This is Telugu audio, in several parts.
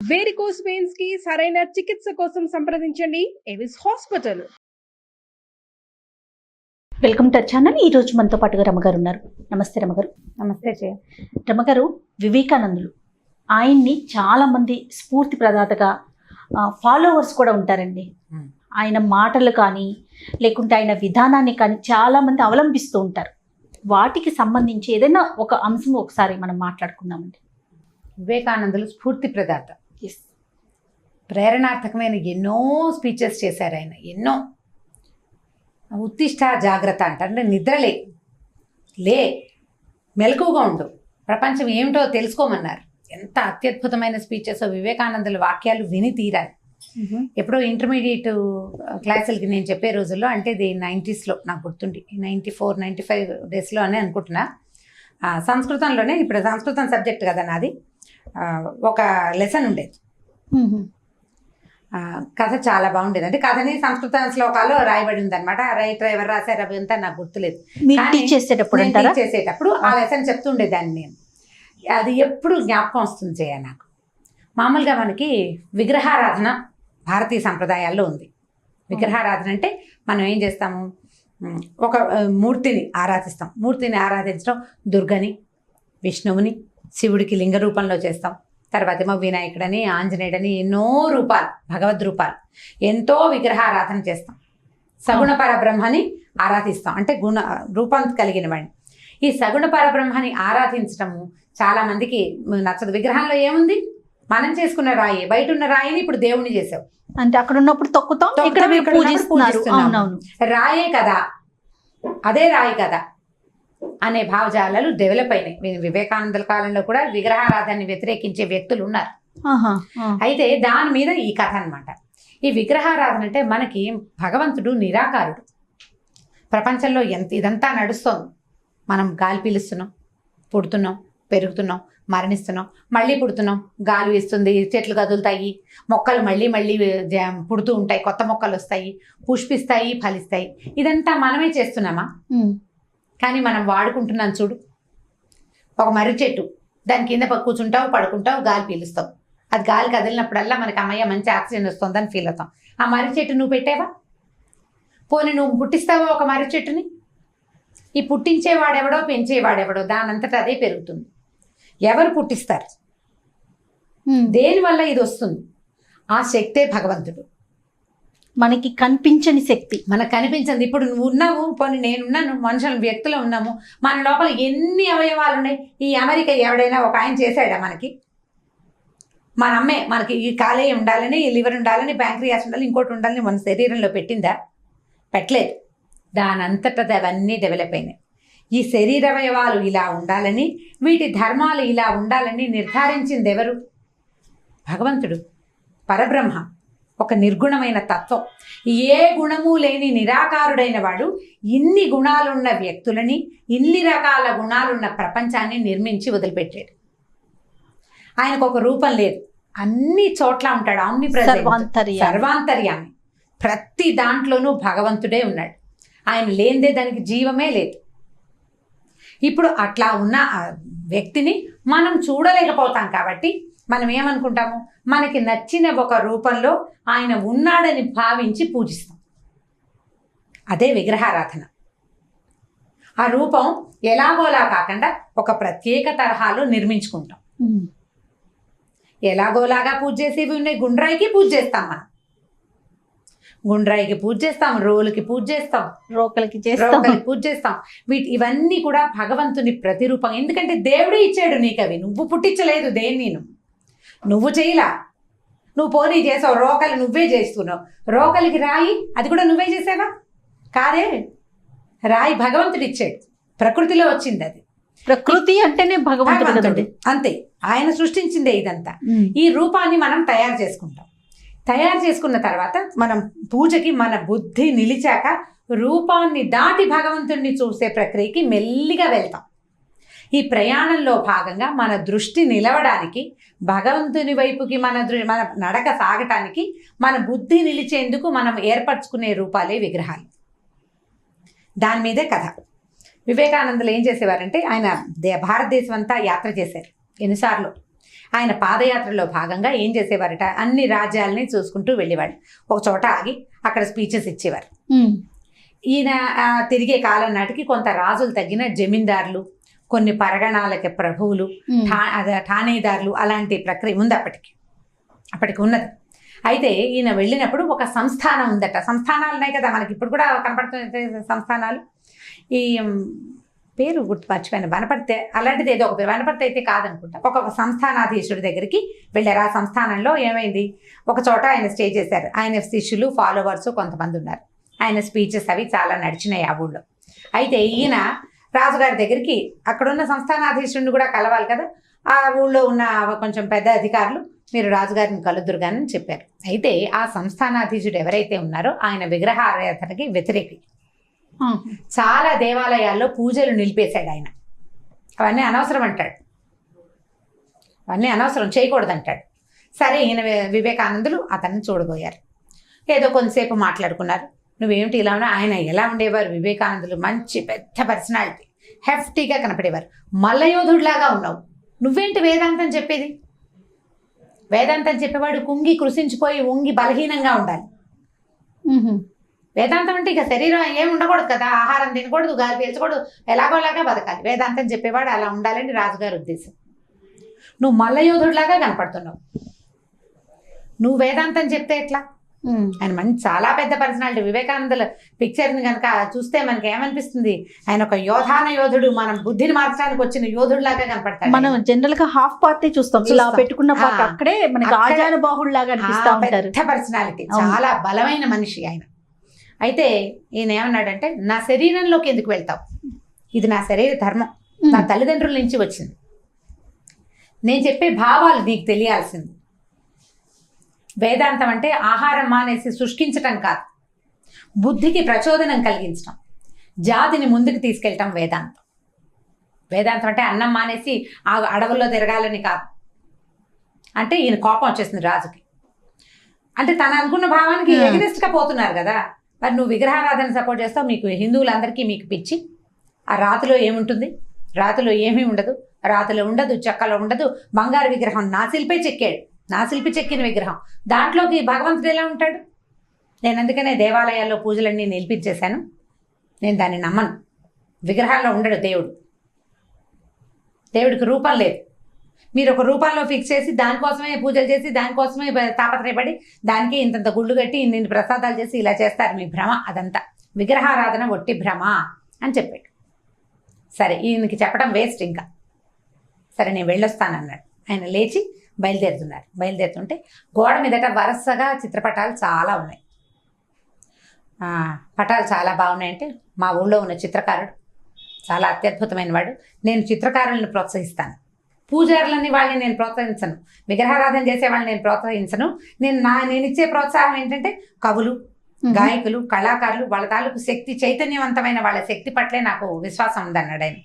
వేరికోస్ వెయిన్స్ కి సరైన చికిత్స కోసం సంప్రదించండి Avis hospital. Welcome to channel. ఈ రోజు మనతో పాటుగా రమగారు ఉన్నారు. నమస్తే రమగారు. నమస్తే జయ. రమగారు, వివేకానందులు ఆయన్ని చాలా మంది స్ఫూర్తి ప్రదాతగా ఫాలోవర్స్ కూడా ఉంటారండి. ఆయన మాటలు కానీ లేకుంటే ఆయన విధానాన్ని కానీ చాలా మంది అవలంబిస్తూ ఉంటారు. వాటికి సంబంధించి ఏదైనా ఒక అంశం ఒకసారి మనం మాట్లాడుకుందామండి. వివేకానందులు స్ఫూర్తి ప్రదాత, ప్రేరణార్థకమైన ఎన్నో స్పీచెస్ చేశారు ఆయన. ఎన్నో ఉత్తిష్ట జాగ్రత్త అంటే నిద్రలే, లే, మెలకువగా ఉండు, ప్రపంచం ఏమిటో తెలుసుకోమన్నారు. ఎంత అత్యద్భుతమైన స్పీచెస్. వివేకానందుల వాక్యాలు విని తీరాలి. ఎప్పుడో ఇంటర్మీడియట్ క్లాసులకి నేను చెప్పే రోజుల్లో, అంటే ఇది 90sలో నాకు గుర్తుండి, 94-95 డేస్లో అని అనుకుంటున్నా. సంస్కృతంలోనే, ఇప్పుడు సంస్కృతం సబ్జెక్ట్ కదా నాది, ఒక లెసన్ ఉండేది. కథ చాలా బాగుండేది. అంటే కథని సంస్కృత శ్లోకాలు రాయబడి ఉందన్నమాట. రైటర్ ఎవరు రాశారు అవి అంతా నాకు గుర్తులేదు. చేసేటప్పుడు ఆ లెసన్ చెప్తుండేదాన్ని నేను. అది ఎప్పుడు జ్ఞాపకం వస్తుంది చేయ నాకు. మామూలుగా మనకి విగ్రహారాధన భారతీయ సంప్రదాయాల్లో ఉంది. విగ్రహారాధన అంటే మనం ఏం చేస్తాము, ఒక మూర్తిని ఆరాధిస్తాం. మూర్తిని ఆరాధించడం దుర్గని, విష్ణువుని, శివుడికి లింగ రూపంలో చేస్తాం. తర్వాత ఏమో వినాయకుడని, ఆంజనేయుడని, ఎన్నో రూపాలు, భగవద్ రూపాలు, ఎంతో విగ్రహారాధన చేస్తాం. సగుణ పరబ్రహ్మని ఆరాధిస్తాం, అంటే రూపం కలిగిన వాడిని. ఈ సగుణ పరబ్రహ్మని ఆరాధించడము చాలా మందికి నచ్చదు. విగ్రహంలో ఏముంది, మనం చేసుకున్న రాయి, బయట ఉన్న రాయిని ఇప్పుడు దేవుని చేసావు, అంటే అక్కడ ఉన్నప్పుడు తొక్కుతాం, పూజిస్తున్నాం. రాయే కదా, అదే రాయి కదా అనే భావజాలాలు డెవలప్ అయినాయి. వివేకానందుల కాలంలో కూడా విగ్రహారాధనని వ్యతిరేకించే వ్యక్తులు ఉన్నారు. అయితే దాని మీద ఈ కథ అన్నమాట. ఈ విగ్రహారాధన అంటే మనకి భగవంతుడు నిరాకారుడు. ప్రపంచంలో ఇదంతా నడుస్తోంది. మనం గాలి పీలుస్తున్నాం, పుడుతున్నాం, పెరుగుతున్నాం, మరణిస్తున్నాం, మళ్ళీ పుడుతున్నాం, గాలి వేస్తుంది, చెట్లు కదులుతాయి, మొక్కలు మళ్ళీ పుడుతూ ఉంటాయి, కొత్త మొక్కలు వస్తాయి, పుష్పిస్తాయి, ఫలిస్తాయి. ఇదంతా మనమే చేస్తున్నామా? కానీ మనం వాడుకుంటున్నాం చూడు. ఒక మర్రి చెట్టు, దాని కింద కూర్చుంటావు, పడుకుంటావు, గాలి పీలుస్తావు. అది గాలి కదిలినప్పుడల్లా మనకి అమ్మయ్య మంచి ఆక్సిజన్ వస్తుందని ఫీల్ అవుతాం. ఆ మర్రి చెట్టు నువ్వు పెట్టావా? పోనీ నువ్వు పుట్టిస్తావా ఒక మర్రి చెట్టుని? ఈ పుట్టించేవాడెవడో, పెంచేవాడెవడో, దానంతటా అదే పెరుగుతుంది. ఎవరు పుట్టిస్తారు? దేనివల్ల ఇది వస్తుంది? ఆ శక్తే భగవంతుడు. మనకి కనిపించని శక్తి, మనకు కనిపించింది. ఇప్పుడు నువ్వు ఉన్నావు, పోనీ నేనున్నాను, మనుషులు, వ్యక్తులు ఉన్నాము, మన లోపల ఎన్ని అవయవాలు ఉన్నాయి. ఈ అమెరికా ఎవడైనా ఒక ఆయన చేశాడా మనకి? మన అమ్మే మనకి ఈ కాలేయం ఉండాలని, ఈ లివర్ ఉండాలని, ప్యాంక్రియాస్ ఉండాలి, ఇంకోటి ఉండాలని మన శరీరంలో పెట్టిందా? పెట్టలేదు. దానంతటా అవన్నీ డెవలప్ అయినాయి. ఈ శరీర అవయవాలు ఇలా ఉండాలని, వీటి ధర్మాలు ఇలా ఉండాలని నిర్ధారించింది ఎవరు? భగవంతుడు, పరబ్రహ్మ, ఒక నిర్గుణమైన తత్వం. ఏ గుణము లేని నిరాకారుడైన వాడు ఇన్ని గుణాలున్న వ్యక్తులని, ఇన్ని రకాల గుణాలున్న ప్రపంచాన్ని నిర్మించి వదిలిపెట్టాడు. ఆయనకు ఒక రూపం లేదు, అన్ని చోట్ల ఉంటాడు. అన్ని సర్వాంతర్యామి, ప్రతి దాంట్లోనూ భగవంతుడే ఉన్నాడు. ఆయన లేనిదే దానికి జీవమే లేదు. ఇప్పుడు అట్లా ఉన్న వ్యక్తిని మనం చూడలేకపోతాం కాబట్టి మనం ఏమనుకుంటాము, మనకి నచ్చిన ఒక రూపంలో ఆయన ఉన్నాడని భావించి పూజిస్తాం. అదే విగ్రహారాధన. ఆ రూపం ఎలాగోలా కాకుండా ఒక ప్రత్యేక తరహాలో నిర్మించుకుంటాం. ఎలాగోలాగా పూజ చేసేవి ఉన్నాయి. గుండ్రాయికి పూజ చేస్తాం, మనం గుండ్రాయికి పూజ చేస్తాం, రోలుకి పూజ చేస్తాం, రోకలికి పూజ చేస్తాం. ఇవన్నీ కూడా భగవంతుని ప్రతిరూపం. ఎందుకంటే దేవుడే ఇచ్చాడు నీకు అవి, నువ్వు పుట్టించలేదు దేన్ని, నువ్వు చేయలా. నువ్వు పోనీ చేసావు, రోకలి నువ్వే చేస్తున్నావు. రోకలికి రాయి, అది కూడా నువ్వే చేసావా? కాదే, రాయి భగవంతుడు ఇచ్చాడు, ప్రకృతిలో వచ్చింది. అది ప్రకృతి అంటేనే భగవంతుడు, అంతే. ఆయన సృష్టించిందే ఇదంతా. ఈ రూపాన్ని మనం తయారు చేసుకుంటాం. తయారు చేసుకున్న తర్వాత మనం పూజకి మన బుద్ధి నిలిచాక రూపాన్ని దాటి భగవంతుడిని చూసే ప్రక్రియకి మెల్లిగా వెళ్తాం. ఈ ప్రయాణంలో భాగంగా మన దృష్టి నిలవడానికి, భగవంతుని వైపుకి మన నడక సాగటానికి, మన బుద్ధి నిలిచేందుకు మనం ఏర్పరచుకునే రూపాలే విగ్రహాలు. దాని మీదే కథ. వివేకానందులు ఏం చేసేవారంటే, ఆయన భారతదేశం అంతా యాత్ర చేశారు ఎన్నిసార్లు. ఆయన పాదయాత్రలో భాగంగా ఏం చేసేవారట, అన్ని రాజ్యాలని చూసుకుంటూ వెళ్ళేవాడు. ఒక చోట ఆగి అక్కడ స్పీచెస్ ఇచ్చేవారు. ఈయన తిరిగే కాలం నాటికి కొంత రాజులు తగ్గిన జమీందారులు, కొన్ని పరగణాలకి ప్రభువులు, ఠాణేదారులు అలాంటి ప్రక్రియ ఉంది అప్పటికి ఉన్నది. అయితే ఈయన వెళ్ళినప్పుడు ఒక సంస్థానం ఉందట. సంస్థానాలు ఉన్నాయి కదా మనకి ఇప్పుడు కూడా కనపడుతున్న సంస్థానాలు. ఈ పేరు గుర్తుపరచుకోండి, వనపర్తి అలాంటిది ఏదో ఒక పేరు, వనపర్తి అయితే కాదనుకుంటా. ఒక సంస్థానాధీశుడి దగ్గరికి వెళ్ళారు. ఆ సంస్థానంలో ఏమైంది, ఒక చోట ఆయన స్టే చేశారు. ఆయన శిష్యులు ఫాలోవర్స్ కొంతమంది ఉన్నారు. ఆయన స్పీచెస్ అవి చాలా నడిచినాయి ఆ ఊళ్ళో. అయితే ఈయన రాజుగారి దగ్గరికి, అక్కడున్న సంస్థానాధీశుడిని కూడా కలవాలి కదా, ఆ ఊళ్ళో ఉన్న కొంచెం పెద్ద అధికారులు మీరు రాజుగారిని కలుద్దురు కానీ అని చెప్పారు. అయితే ఆ సంస్థానాధీశుడు ఎవరైతే ఉన్నారో ఆయన విగ్రహారాధనకి వ్యతిరేకి. చాలా దేవాలయాల్లో పూజలు నిలిపేశాడు ఆయన. అవన్నీ అనవసరం అంటాడు, అవన్నీ అనవసరం, చేయకూడదు అంటాడు. సరే, ఈయన వివేకానందులు అతన్ని చూడబోయారు. ఏదో కొంతసేపు మాట్లాడుకున్నారు. నువ్వేమిటి ఇలా ఉన్నా, ఆయన ఎలా ఉండేవారు వివేకానందులు, మంచి పెద్ద పర్సనాలిటీ, హెఫ్టీగా కనపడేవారు. మల్లయోధుడిలాగా ఉన్నావు, నువ్వేంటి వేదాంతం చెప్పేది? వేదాంతం చెప్పేవాడు కుంగి కృషించిపోయి ఉంగి బలహీనంగా ఉండాలి. వేదాంతం అంటే ఇక శరీరం ఏమి ఉండకూడదు కదా, ఆహారం తినకూడదు, గాలి పీల్చకూడదు, ఎలాగోలాగా బతకాలి. వేదాంతం చెప్పేవాడు అలా ఉండాలని రాజుగారి ఉద్దేశం. నువ్వు మల్లయోధుడిలాగా కనపడుతున్నావు, నువ్వు వేదాంతం చెప్తే ఎట్లా? ఆయన మంచి చాలా పెద్ద పర్సనాలిటీ. వివేకానందుల పిక్చర్ని కనుక చూస్తే మనకి ఏమనిపిస్తుంది, ఆయన ఒక యోధుడు, మనం బుద్ధిని మార్చడానికి వచ్చిన యోధుడిలాగా కనపడతాడు. మనం జనరల్ గా హాఫ్ పార్టీ చూస్తాం, ఇలా పెట్టుకున్న పార్ట్ అక్కడే మనకి ఆజానుబాహుళ్లాగా అనిపిస్తా ఉంటారు. పెద్ద పర్సనాలిటీ, చాలా బలమైన మనిషి ఆయన. అయితే ఈయన ఏమన్నాడంటే, నా శరీరంలోకి ఎందుకు వెళ్తావు, ఇది నా శరీర ధర్మం, నా తల్లిదండ్రుల నుంచి వచ్చింది, నేను చెప్పే భావాలు నీకు తెలియాల్సింది. వేదాంతం అంటే ఆహారం మానేసి శుష్కించటం కాదు, బుద్ధికి ప్రచోదనం కలిగించటం, జాతిని ముందుకు తీసుకెళ్ళటం వేదాంతం. వేదాంతం అంటే అన్నం మానేసి ఆ అడవుల్లో తిరగాలని కాదు. అంటే ఈయన కోపం వచ్చేసింది రాజుకి. అంటే తను అనుకున్న భావానికి ఎగనిస్ట్గా పోతున్నారు కదా. మరి నువ్వు విగ్రహారాధన సపోర్ట్ చేస్తావు, మీకు హిందువులందరికీ మీకు పిచ్చి. ఆ రాతిలో ఏముంటుంది, రాతిలో ఏమీ ఉండదు, రాతిలో ఉండదు, చెక్కలో ఉండదు. బంగారు విగ్రహం నా శిల్పే చెక్కాడు, నా శిల్పి చెక్కిన విగ్రహం, దాంట్లోకి భగవంతుడు ఎలా ఉంటాడు? నేను అందుకనే దేవాలయాల్లో పూజలన్నీ నిలిపించేశాను. నేను దాన్ని నమ్మను. విగ్రహాల్లో ఉండడు దేవుడు, దేవుడికి రూపం లేదు. మీరు ఒక రూపంలో ఫిక్స్ చేసి దానికోసమే పూజలు చేసి దానికోసమే తాపత్రయపడి దానికి ఇంతంత గుళ్ళు కట్టి ఇన్ని ప్రసాదాలు చేసి ఇలా చేస్తారు, మీ భ్రమ అదంతా. విగ్రహారాధన ఒట్టి భ్రమ అని చెప్పాడు. సరే, ఈయనకి చెప్పడం వేస్ట్ ఇంకా. సరే, నేను వెళ్ళొస్తానన్నాడు. ఆయన లేచి బయలుదేరుతుంటే గోడ మీదట వరుసగా చిత్రపటాలు చాలా ఉన్నాయి. పటాలు చాలా బాగున్నాయంటే మా ఊళ్ళో ఉన్న చిత్రకారుడు చాలా అత్యద్భుతమైన వాడు, నేను చిత్రకారులను ప్రోత్సహిస్తాను, పూజారులని వాళ్ళని నేను ప్రోత్సహించను, విగ్రహారాధన చేసే వాళ్ళని నేను ప్రోత్సహించను. నేను ఇచ్చే ప్రోత్సాహం ఏంటంటే కవులు, గాయకులు, కళాకారులు, వాళ్ళ తాలూకు శక్తి, చైతన్యవంతమైన వాళ్ళ శక్తి పట్లే నాకు విశ్వాసం ఉందన్నాడు ఆయన.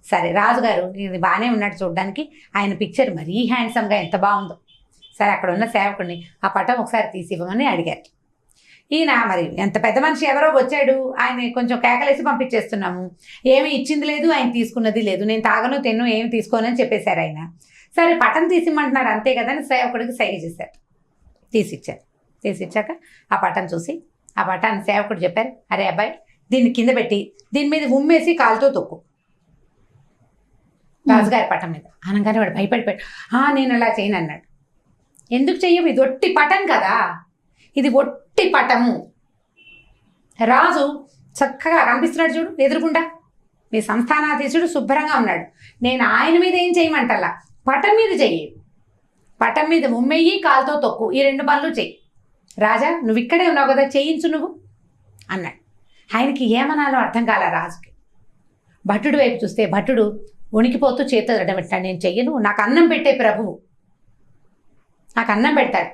సరే, రాజుగారు ఇది బాగానే ఉన్నాడు చూడడానికి, ఆయన పిక్చర్ మరీ హ్యాండ్సమ్గా ఎంత బాగుందో. సరే, అక్కడ ఉన్న సేవకుడిని ఆ పటం ఒకసారి తీసి ఇవ్వమని అడిగారు. ఈయన మరి ఎంత పెద్ద మనిషి, ఎవరో వచ్చాడు, ఆయన కొంచెం కేకలేసి పంపించేస్తున్నాము, ఏమి ఇచ్చింది లేదు, ఆయన తీసుకున్నది లేదు, నేను తాగను తిన్ను ఏమి తీసుకోనని చెప్పేశారు ఆయన. సరే, పటం తీసిమ్మంటున్నారు అంతే కదా అని సేవకుడికి సైగ చేశారు. తీసిచ్చాక ఆ పటం చూసి ఆ పటాన్ని సేవకుడు చెప్పారు, అరే అబ్బాయి, దీన్ని కింద పెట్టి దీని మీద ఉమ్మేసి కాలుతో తొక్కు, రాజుగారి పటం మీద. అనగానే వాడు భయపడిపోయాడు. నేను అలా చేయను అన్నాడు. ఎందుకు చెయ్యవు, ఇది ఒట్టి పటం కదా, ఇది ఒట్టి పటము. రాజు చక్కగా కనిపిస్తున్నాడు చూడు ఎదురుకుండా, మీ సంస్థానాధీశుడు శుభ్రంగా ఉన్నాడు, నేను ఆయన మీద ఏం చేయమంటల్లా, పటం మీద చెయ్యి, పటం మీద ఉమ్మెయ్యి కాలుతో తొక్కు, ఈ 2 పనులు చెయ్యి. రాజా, నువ్వు ఇక్కడే ఉన్నావు కదా, చేయించు నువ్వు అన్నాడు. ఆయనకి ఏమనాలో అర్థం కాల రాజుకి. భటుడు వైపు చూస్తే భటుడు వణికిపోతూ చేతులు అడ్డబెట్టాడు. నేను చెయ్యను, నాకు అన్నం పెట్టే ప్రభువు, నాకు అన్నం పెడతాడు,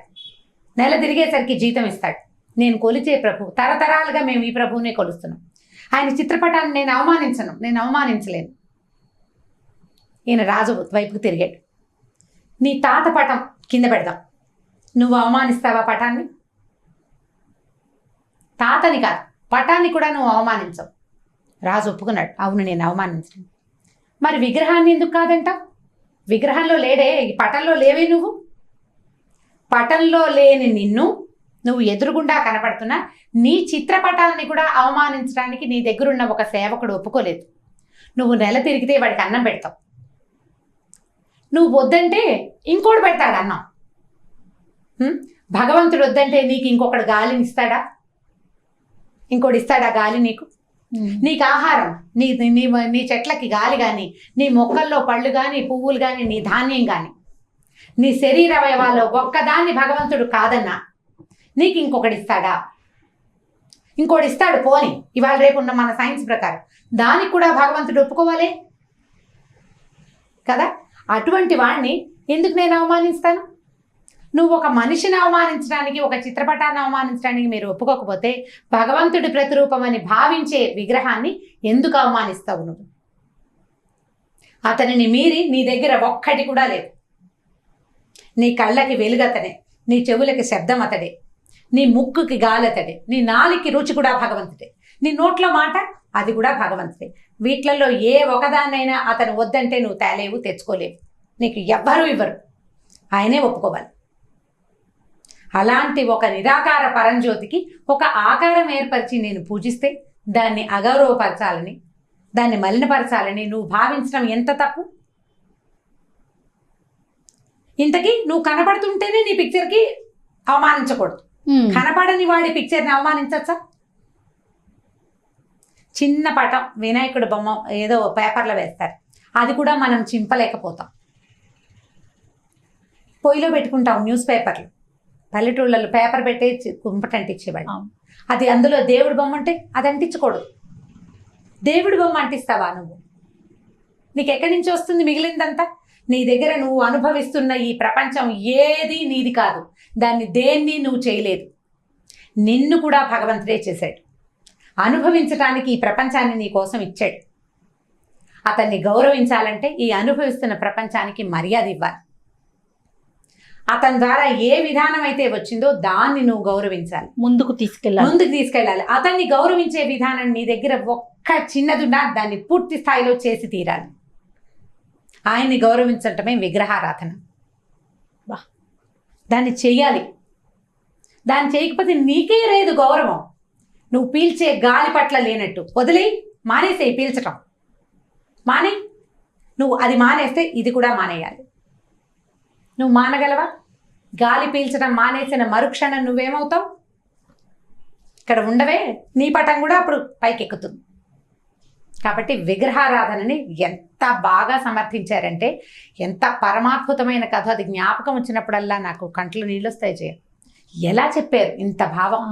నెల తిరిగేసరికి జీతం ఇస్తాడు, నేను కొలిచే ప్రభు, తరతరాలుగా మేము ఈ ప్రభువునే కొలుస్తున్నాం, ఆయన చిత్రపటాన్ని నేను అవమానించలేను. ఈయన రాజు వైపుకు తిరిగాడు. నీ తాత పటం కింద పెడదాం, నువ్వు అవమానిస్తావా పటాన్ని? తాతని కాదు, పటాన్ని కూడా నువ్వు అవమానించవు. రాజు ఒప్పుకున్నాడు, అవును నేను అవమానించను. మరి విగ్రహాన్ని ఎందుకు కాదంటావు? విగ్రహంలో లేడే, ఈ పటంలో లేవే నువ్వు. పటంలో లేని నిన్ను నువ్వు ఎదురుగుండా కనపడుతున్నా నీ చిత్రపటాన్ని కూడా అవమానించడానికి నీ దగ్గరున్న ఒక సేవకుడు ఒప్పుకోలేదు. నువ్వు నెల తిరిగితే వాడికి అన్నం పెడతావు, నువ్వు వద్దంటే ఇంకోటి పెడతాడు అన్నం. భగవంతుడు వద్దంటే నీకు ఇంకొకటి గాలిని ఇస్తాడా? ఇంకోటి ఇస్తాడా గాలి నీకు? నీకు ఆహారం, నీ నీ నీ చెట్లకి గాలి కానీ, నీ మొక్కల్లో పళ్ళు కానీ, పువ్వులు కానీ, నీ ధాన్యం కానీ, నీ శరీర అవయవాల్లో ఒక్కదాన్ని భగవంతుడు కాదన్నా నీకు ఇంకొకటి ఇస్తాడా? ఇంకోటి ఇస్తాడు పోని, ఇవాళ రేపు ఉన్న మన సైన్స్ ప్రకారం దానికి కూడా భగవంతుడు ఒప్పుకోవాలి కదా. అటువంటి వాడిని ఎందుకు నేను అవమానిస్తాను? నువ్వు ఒక మనిషిని అవమానించడానికి, ఒక చిత్రపటాన్ని అవమానించడానికి మీరు ఒప్పుకోకపోతే భగవంతుడి ప్రతిరూపం అని భావించే విగ్రహాన్ని ఎందుకు అవమానిస్తావు నువ్వు? అతనిని మీరి నీ దగ్గర ఒక్కటి కూడా లేదు. నీ కళ్ళకి వెలుగతడే, నీ చెవులకి శబ్దం అతడే, నీ ముక్కుకి గాలి అతడే, నీ నాలికి రుచి కూడా భగవంతుడే, నీ నోట్లో మాట అది కూడా భగవంతుడే. వీటిలలో ఏ ఒకదాన్నైనా అతను వద్దంటే నువ్వు తేలేవు, తెచ్చుకోలేవు, నీకు ఎవ్వరూ ఇవ్వరు, ఆయనే ఒప్పుకోవాలి. అలాంటి ఒక నిరాకార పరంజ్యోతికి ఒక ఆకారం ఏర్పరిచి నేను పూజిస్తే దాన్ని అగౌరవపరచాలని, దాన్ని మలినపరచాలని నువ్వు భావించడం ఎంత తప్పు? ఇంతకీ నువ్వు కనపడుతుంటేనే నీ పిక్చర్కి అవమానించకూడదు, కనపడని వాడి పిక్చర్ని అవమానించచ్చా? చిన్న పటం వినాయకుడి బొమ్మ ఏదో పేపర్లో వేస్తారు, అది కూడా మనం చింపలేకపోతాం. పొయ్యిలో పెట్టుకుంటాం న్యూస్ పేపర్లు, పల్లెటూళ్ళలో పేపర్ పెట్టే కుంపట అంటించేవాడు. అది అందులో దేవుడి బొమ్మ ఉంటే అది అంటించకూడదు. దేవుడి బొమ్మ అంటిస్తావా నువ్వు? నీకు ఎక్కడి నుంచి వస్తుంది మిగిలిందంతా? నీ దగ్గర నువ్వు అనుభవిస్తున్న ఈ ప్రపంచం ఏది నీది కాదు, దాన్ని దేన్ని నువ్వు చేయలేదు. నిన్ను కూడా భగవంతుడే చేశాడు, అనుభవించడానికి ఈ ప్రపంచాన్ని నీ కోసం ఇచ్చాడు. అతన్ని గౌరవించాలంటే ఈ అనుభవిస్తున్న ప్రపంచానికి మర్యాద ఇవ్వాలి. అతని ద్వారా ఏ విధానం అయితే వచ్చిందో దాన్ని నువ్వు గౌరవించాలి, ముందుకు తీసుకెళ్ళాలి. అతన్ని గౌరవించే విధానం నీ దగ్గర ఒక్క చిన్నదున్నా దాన్ని పూర్తి స్థాయిలో చేసి తీరాలి. ఆయన్ని గౌరవించటమే విగ్రహారాధన. దాన్ని చెయ్యాలి. దాన్ని చేయకపోతే నీకే లేదు గౌరవం. నువ్వు పీల్చే గాలి పట్ల లేనట్టు వదిలే, మానేసేయి పీల్చటం, మానే. నువ్వు అది మానేస్తే ఇది కూడా మానేయాలి. నువ్వు మానగలవా? గాలి పీల్చడం మానేసిన మరుక్షణం నువ్వేమవుతావు? ఇక్కడ ఉండవే, నీ పటం కూడా అప్పుడు పైకెక్కుతుంది. కాబట్టి విగ్రహారాధనని ఎంత బాగా సమర్థించారంటే, ఎంత పరమాద్భుతమైన కథ. అది జ్ఞాపకం వచ్చినప్పుడల్లా నాకు కంట్లో నీళ్ళు వస్తాయి. ఎలా చెప్పారు ఇంత భావం?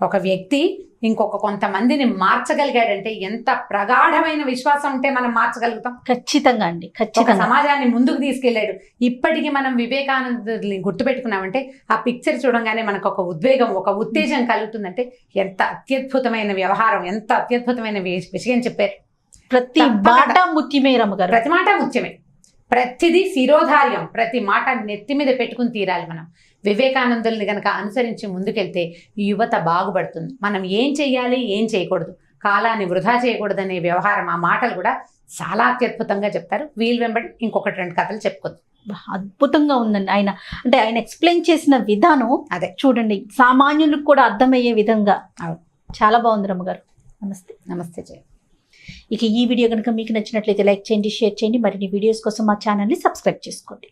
ఒక వ్యక్తి ఇంకొక కొంతమందిని మార్చగలిగాడంటే ఎంత ప్రగాఢమైన విశ్వాసం ఉంటే మనం మార్చగలుగుతాం. ఖచ్చితంగా అండి, ఖచ్చితంగా. సమాజాన్ని ముందుకు తీసుకెళ్లాడు. ఇప్పటికీ మనం వివేకానందని గుర్తుపెట్టుకున్నామంటే ఆ పిక్చర్ చూడంగానే మనకు ఒక ఉద్వేగం, ఒక ఉత్తేజం కలుగుతుందంటే ఎంత అత్యద్భుతమైన వ్యవహారం, ఎంత అత్యద్భుతమైన విషయం చెప్పారు. ప్రతి మాట ముత్యమే రమ్మగారు, ప్రతి మాట ముత్యమే, ప్రతిదీ శిరోధార్యం, ప్రతి మాట నెత్తి మీద పెట్టుకుని తీరాలి. మనం వివేకానందుల్ని కనుక అనుసరించి ముందుకెళ్తే యువత బాగుపడుతుంది. మనం ఏం చెయ్యాలి, ఏం చేయకూడదు, కాలాన్ని వృధా చేయకూడదనే వ్యవహారం, ఆ మాటలు కూడా చాలా అత్యద్భుతంగా చెప్తారు. వీలు వెంబడి ఇంకొకటి రెండు కథలు చెప్పుకోవచ్చు. అద్భుతంగా ఉందండి. ఆయన ఎక్స్ప్లెయిన్ చేసిన విధానం అదే చూడండి, సామాన్యులకు కూడా అర్థమయ్యే విధంగా చాలా బాగుంది రమ్మగారు. నమస్తే. నమస్తే జయ. ఇక ఈ వీడియో కనుక మీకు నచ్చినట్లయితే లైక్ చేయండి, షేర్ చేయండి. మరిన్ని వీడియోస్ కోసం మా ఛానల్ని సబ్స్క్రైబ్ చేసుకోండి.